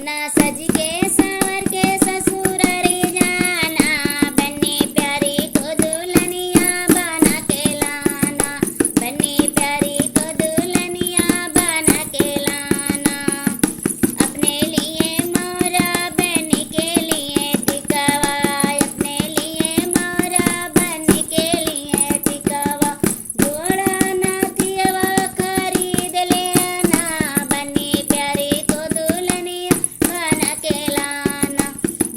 बन्ना सज के संवर के ससुरारी जाना, बन्नी प्यारी को दुल्हनिया बना के लाना, बन्नी प्यारी को दुल्हनिया बना के लाना। अपने लिए मोरा बन्नी के लिए टिकवा, अपने लिए मोरा बन्नी के लिए टिकवा। जोड़ा नाथियवा खरीद लेना, बन्नी प्यारी को दुल्हनिया बना के लाना।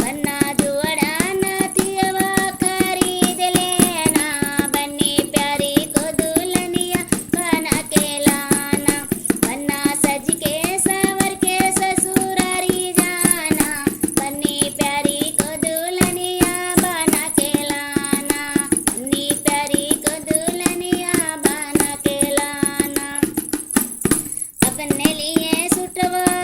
बन्ना जोड़ा नाथियवा खरीद लेना, बन्नी प्यारी को दुल्हनिया बना के लाना। बन्ना सज के संवर के ससुरारी जाना, बन्नी प्यारी को दुल्हनिया बना के लाना, बन्नी प्यारी को दुल्हनिया बना के लाना। अपने लिए सुटवा